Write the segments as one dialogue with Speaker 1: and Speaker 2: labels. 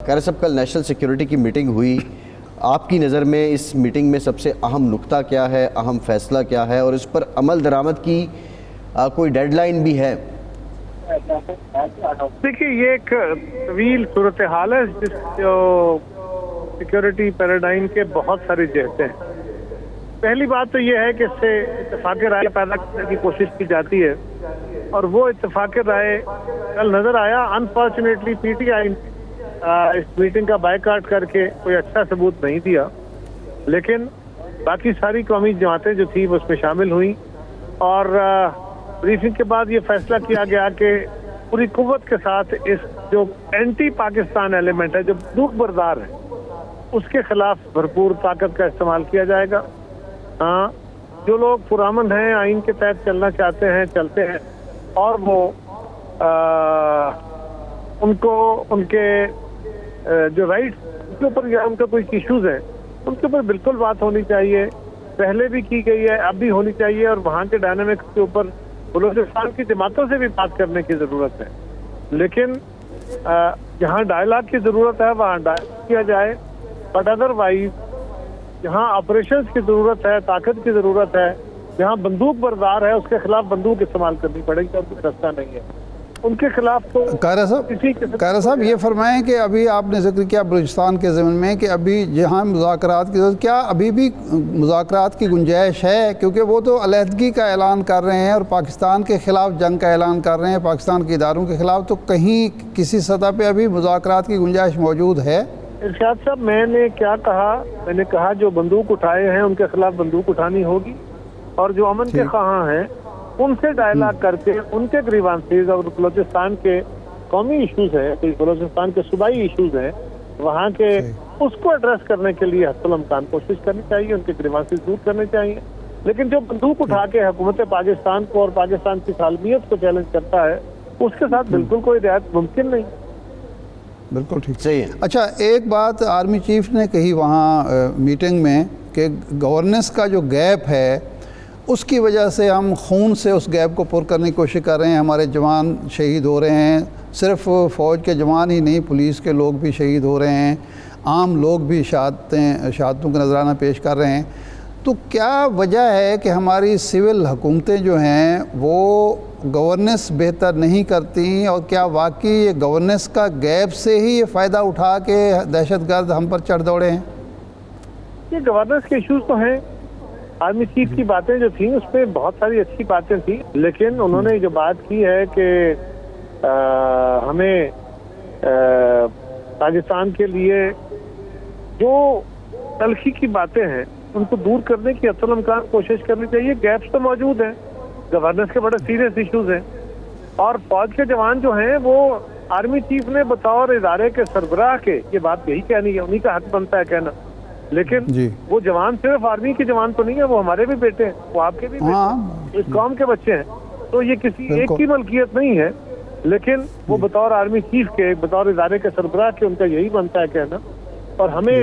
Speaker 1: قاری صاحب کل نیشنل سیکیورٹی کی میٹنگ ہوئی، آپ کی نظر میں اس میٹنگ میں سب سے اہم نقطہ کیا ہے، اہم فیصلہ کیا ہے اور اس پر عمل درآمد کی کوئی ڈیڈ لائن بھی ہے؟
Speaker 2: دیکھیے یہ ایک طویل صورتحال ہے جس جو سیکیورٹی پیراڈائم کے بہت ساری جہتیں ہیں۔ پہلی بات تو یہ ہے کہ اس سے اتفاق رائے پیدا کرنے کی کوشش کی جاتی ہے اور وہ اتفاق رائے کل نظر آیا۔ انفارچونیٹلی پی ٹی آئی اس میٹنگ کا بائیکاٹ کر کے کوئی اچھا ثبوت نہیں دیا، لیکن باقی ساری قومی جماعتیں جو تھی وہ اس میں شامل ہوئیں اور بریفنگ کے بعد یہ فیصلہ کیا گیا کہ پوری قوت کے ساتھ اس جو اینٹی پاکستان ایلیمنٹ ہے، جو بندوق بردار ہے، اس کے خلاف بھرپور طاقت کا استعمال کیا جائے گا۔ ہاں، جو لوگ پرامن ہیں، آئین کے تحت چلنا چاہتے ہیں، چلتے ہیں، اور وہ ان کو ان کے جو رائٹس کے اوپر یا ان کا کوئی ایشوز ہیں ان کے اوپر بالکل بات ہونی چاہیے، پہلے بھی کی گئی ہے، اب بھی ہونی چاہیے، اور وہاں کے ڈائنامکس کے اوپر بلوچستان کی جماعتوں سے بھی بات کرنے کی ضرورت ہے۔ لیکن جہاں ڈائلاگ کی ضرورت ہے وہاں ڈائلاگ کیا جائے، بٹ ادر وائز جہاں آپریشنز کی ضرورت ہے، طاقت کی ضرورت ہے، جہاں بندوق بردار ہے اس کے خلاف بندوق استعمال کرنی پڑے گی، اور کوئی رستہ نہیں ہے ان کے خلاف۔ تو
Speaker 3: قاری صاحب یہ فرمائیں کہ ابھی آپ نے ذکر کیا بلوچستان کے ضمن میں کہ ابھی جہاں مذاکرات کی ضرورت، کیا ابھی بھی مذاکرات کی گنجائش ہے؟ کیونکہ وہ تو علیحدگی کا اعلان کر رہے ہیں اور پاکستان کے خلاف جنگ کا اعلان کر رہے ہیں، پاکستان کے اداروں کے خلاف، تو کہیں کسی سطح پہ ابھی مذاکرات کی گنجائش موجود ہے؟
Speaker 2: ارشاد صاحب، میں نے کیا کہا؟ میں نے کہا جو بندوق اٹھائے ہیں ان کے خلاف بندوق اٹھانی ہوگی، اور جو امن کے خواہاں ہیں ان سے ڈائلاگ کر کے ان کے گریوانسز اور بلوچستان کے قومی ایشوز ہیں، بلوچستان کے صوبائی ایشوز ہیں، وہاں کے اس کو ایڈریس کرنے کے لیے حسب الامکان کوشش کرنی چاہیے، ان کے گریوانسز دور کرنے چاہیے۔ لیکن جو بندوق اٹھا کے حکومت پاکستان کو اور پاکستان کی سالمیت کو چیلنج کرتا ہے اس کے ساتھ بالکل کوئی رعایت ممکن نہیں۔
Speaker 3: بالکل ٹھیک،
Speaker 1: صحیح ہے۔
Speaker 3: اچھا، ایک بات آرمی چیف نے کہی وہاں میٹنگ میں کہ گورننس کا جو گیپ ہے اس کی وجہ سے ہم خون سے اس گیپ کو پر کرنے کی کوشش کر رہے ہیں، ہمارے جوان شہید ہو رہے ہیں، صرف فوج کے جوان ہی نہیں، پولیس کے لوگ بھی شہید ہو رہے ہیں، عام لوگ بھی شہادتوں کا نذرانہ پیش کر رہے ہیں۔ تو کیا وجہ ہے کہ ہماری سول حکومتیں جو ہیں وہ گورننس بہتر نہیں کرتی، اور کیا واقعی یہ گورننس کا گیپ سے ہی یہ فائدہ اٹھا کے دہشت گرد ہم پر چڑھ دوڑے ہیں؟
Speaker 2: یہ گورننس کے ایشوز تو ہیں۔ آرمی چیف کی باتیں جو تھیں اس میں بہت ساری اچھی باتیں تھیں، لیکن انہوں نے جو بات کی ہے کہ ہمیں پاکستان کے لیے جو تلخی کی باتیں ہیں ان کو دور کرنے کی حسب الامکان کوشش کرنی چاہیے۔ گیپس تو موجود ہیں، گورننس کے بڑے سیریس ایشوز ہیں، اور فوج کے جوان جو ہیں وہ آرمی چیف نے بطور ادارے کے سربراہ کے یہ بات یہی کہنی ہے، انہی کا حق بنتا ہے کہنا، لیکن وہ جوان صرف آرمی کے جوان تو نہیں ہیں، وہ ہمارے بھی بیٹے ہیں، وہ آپ کے بھی بیٹے ہیں، اس قوم کے بچے ہیں، تو یہ کسی ایک کی ملکیت نہیں ہے، لیکن وہ بطور آرمی چیف کے، بطور ادارے کے سربراہ کے ان کا یہی بنتا ہے کہنا۔ اور ہمیں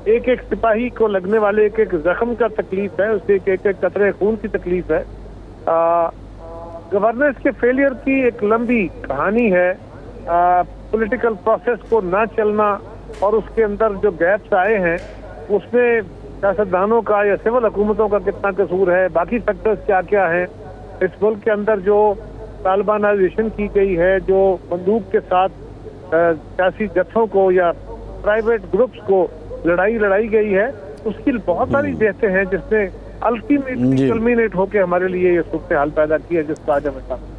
Speaker 2: ایک ایک سپاہی کو لگنے والے ایک ایک زخم کا تکلیف ہے، اس سے ایک ایک قطرے خون کی تکلیف ہے۔ گورننس کے فیلئر کی ایک لمبی کہانی ہے، پولیٹیکل پروسیس کو نہ چلنا، اور اس کے اندر جو گیپس آئے ہیں اس میں سیاستدانوں کا یا سول حکومتوں کا کتنا قصور ہے، باقی فیکٹرز کیا کیا ہیں۔ اس ملک کے اندر جو طالبانائزیشن کی گئی ہے، جو بندوق کے ساتھ سیاسی جتھوں کو یا پرائیویٹ گروپس کو لڑائی گئی ہے، اس کی بہت ساری جہتیں ہیں جس نے الٹیمیٹلی کلمینیٹ ہو کے ہمارے لیے یہ صورتحال پیدا کی ہے جس کا آج ہمیں سامنے۔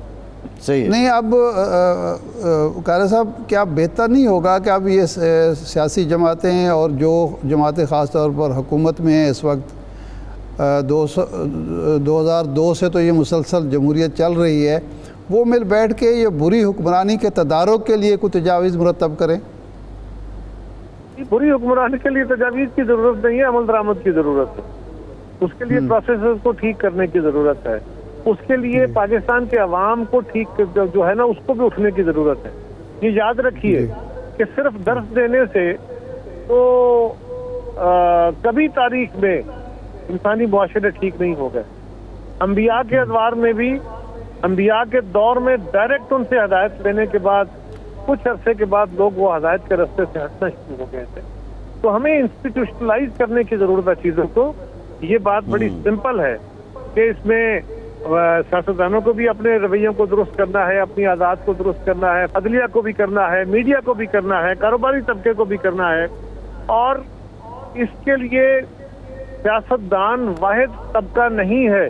Speaker 3: صحیح نہیں، اب قاری صاحب کیا بہتر نہیں ہوگا کہ اب یہ سیاسی جماعتیں اور جو جماعتیں خاص طور پر حکومت میں ہیں اس وقت، 2002 سے تو یہ مسلسل جمہوریت چل رہی ہے، وہ مل بیٹھ کے یہ بری حکمرانی کے تدارک کے لیے کوئی تجاویز مرتب کریں؟
Speaker 2: بری حکمرانی کے لیے تجاویز کی ضرورت نہیں ہے، عمل درآمد کی ضرورت ہے۔ اس کے لیے پروسیسز کو ٹھیک کرنے کی ضرورت ہے، اس کے لیے پاکستان کے عوام کو ٹھیک جو ہے نا اس کو بھی اٹھنے کی ضرورت ہے۔ یہ یاد رکھیے کہ صرف درس دینے سے تو کبھی تاریخ میں انسانی معاشرے ٹھیک نہیں ہو گئے۔ انبیاء کے ادوار میں بھی، انبیاء کے دور میں ڈائریکٹ ان سے ہدایت لینے کے بعد کچھ عرصے کے بعد لوگ وہ ہدایت کے راستے سے ہٹنا شروع ہو گئے تھے. تو ہمیں انسٹیٹیوشنلائز کرنے کی ضرورت ہے چیزوں کو. یہ بات بڑی سمپل ہے کہ اس میں سیاستدانوں کو بھی اپنے رویوں کو درست کرنا ہے, اپنی عادات کو درست کرنا ہے, عدلیہ کو بھی کرنا ہے, میڈیا کو بھی کرنا ہے, کاروباری طبقے کو بھی کرنا ہے. اور اس کے لیے سیاستدان واحد طبقہ نہیں ہے.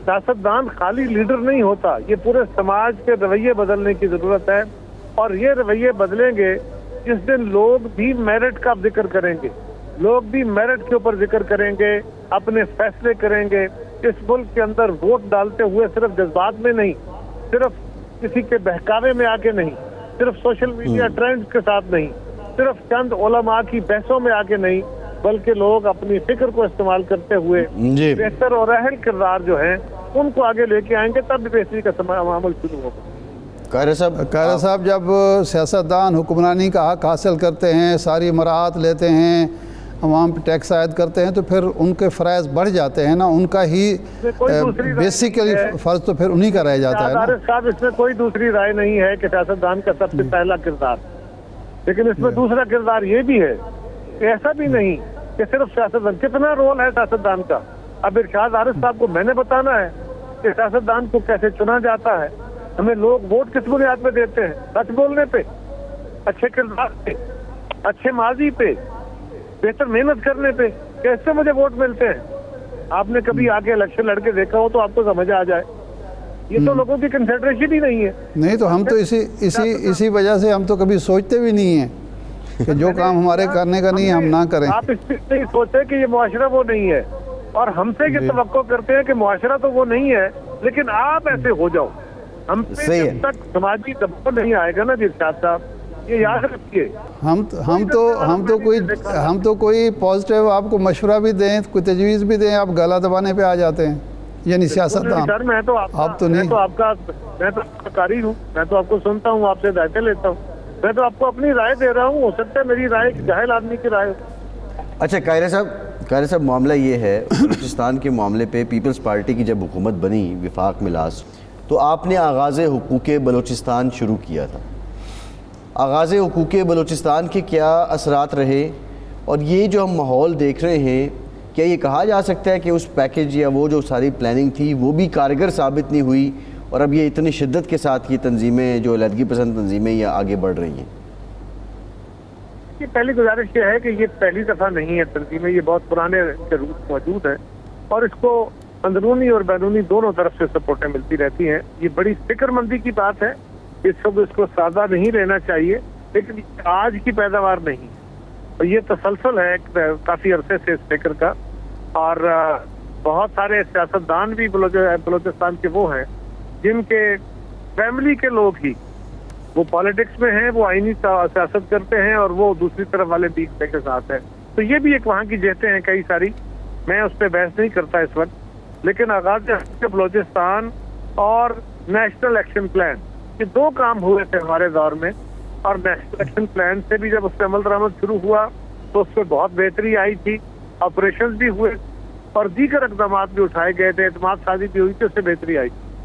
Speaker 2: سیاستدان خالی لیڈر نہیں ہوتا, یہ پورے سماج کے رویے بدلنے کی ضرورت ہے. اور یہ رویے بدلیں گے جس دن لوگ بھی میرٹ کا ذکر کریں گے, لوگ بھی میرٹ کے اوپر ذکر کریں گے, اپنے فیصلے کریں گے. اس ملک کے اندر ووٹ ڈالتے ہوئے صرف جذبات میں نہیں, صرف کسی کے بہکاوے میں آ کے نہیں, صرف سوشل میڈیا ٹرینڈ کے ساتھ نہیں, صرف چند علماء کی بحثوں میں آ کے نہیں, بلکہ لوگ اپنی فکر کو استعمال کرتے ہوئے بہتر اور اہل کردار جو ہیں ان کو آگے لے کے آئیں گے, تب بہتری کا عمل شروع ہوگا.
Speaker 1: قاہرہ صاحب,
Speaker 3: جب سیاستدان حکمرانی کا حق حاصل کرتے ہیں, ساری مراعات لیتے ہیں, عوام پہ ٹیکس عائد کرتے ہیں, تو پھر ان کے فرائض بڑھ جاتے ہیں نا. ان کا ہی بیسیکلی فرض تو پھر انہی کا رہ جاتا ہے نا.
Speaker 2: صاحب, اس میں کوئی دوسری رائے نہیں ہے کہ سیاستدان کا سب سے پہلا کردار, لیکن اس میں دوسرا کردار یہ بھی ہے کہ ایسا بھی نہیں کہ صرف سیاستدان. کتنا رول ہے سیاستدان کا؟ اب ارشاد عارف صاحب کو میں نے بتانا ہے کہ سیاستدان کو کیسے چنا جاتا ہے. ہمیں لوگ ووٹ کس بنیاد پہ دیتے ہیں؟ سچ بولنے پہ, اچھے کردار پہ, اچھے ماضی پہ, بہتر محنت کرنے پہ. کیسے مجھے ووٹ ملتے ہیں؟ آپ نے کبھی آگے الیکشن لڑ کے دیکھا ہو تو آپ کو سمجھ آ جائے. یہ تو لوگوں کی کنسیڈریشن ہی نہیں ہے.
Speaker 3: نہیں تو ہم تو اسی وجہ سے ہم تو کبھی سوچتے بھی نہیں ہیں کہ جو کام ہمارے کرنے کا نہیں ہم نہ کریں.
Speaker 2: آپ اس چیز نہیں سوچے کہ یہ معاشرہ وہ نہیں ہے, اور ہم سے یہ توقع کرتے ہیں کہ معاشرہ تو وہ نہیں ہے لیکن آپ ایسے ہو جاؤ. ہم پہ جب تک سماجی دباؤ نہیں آئے گا نا جی ارشاد صاحب, یہ یاد رکھیے.
Speaker 3: ہم تو کوئی پازیٹیو آپ کو مشورہ بھی دیں, کوئی تجویز بھی دیں, آپ گلا دبانے پہ آ جاتے ہیں. یعنی سیاستدان
Speaker 2: سر, میں تو آپ کا قاری ہوں, میں تو آپ کو سنتا ہوں, آپ سے ہدایتیں لیتا ہوں. میں تو آپ کو اپنی رائے دے رہا ہوں, ہو سکتا ہے میری رائے جاہل آدمی کی رائے ہو.
Speaker 1: اچھا قاہرہ صاحب, معاملہ یہ ہے بلوچستان کے معاملے پہ پیپلز پارٹی کی جب حکومت بنی وفاق ملاز, تو آپ نے آغاز حقوق بلوچستان شروع کیا تھا. آغاز حقوق بلوچستان کے کیا اثرات رہے, اور یہ جو ہم ماحول دیکھ رہے ہیں, کیا یہ کہا جا سکتا ہے کہ اس پیکیج یا وہ جو ساری پلاننگ تھی وہ بھی کارگر ثابت نہیں ہوئی, اور اب یہ اتنی شدت کے ساتھ یہ تنظیمیں جو علیحدگی پسند تنظیمیں یہ آگے بڑھ رہی ہیں؟
Speaker 2: پہلی گزارش یہ ہے کہ یہ پہلی دفعہ نہیں ہے تنظیمیں, یہ بہت پرانے کے روپ موجود ہیں, اور اس کو اندرونی اور بیرونی دونوں طرف سے سپورٹیں ملتی رہتی ہیں. یہ بڑی فکر مندی کی بات ہے, اس کو سادہ نہیں لینا چاہیے, لیکن آج کی پیداوار نہیں, اور یہ تسلسل ہے کافی عرصے سے اس فکر کا. اور بہت سارے سیاستدان بھی بلوچستان کے وہ ہیں جن کے فیملی کے لوگ ہی وہ پالیٹکس میں ہیں, وہ آئینی سیاست کرتے ہیں, اور وہ دوسری طرف والے بھی کے ساتھ ہیں. تو یہ بھی ایک وہاں کی جہتیں ہیں کئی ساری, میں اس پہ بحث نہیں کرتا اس وقت. لیکن آغاز بلوچستان اور نیشنل ایکشن پلان, یہ دو کام ہوئے تھے ہمارے دور میں, اور نیشنل ایکشن پلان سے بھی جب اس پہ عمل درآمد شروع ہوا تو اس پہ بہت بہتری آئی تھی, آپریشنز بھی ہوئے اور دیگر اقدامات بھی اٹھائے گئے تھے, اعتماد سازی بھی ہوئی تھی, اس سے بہتری آئی.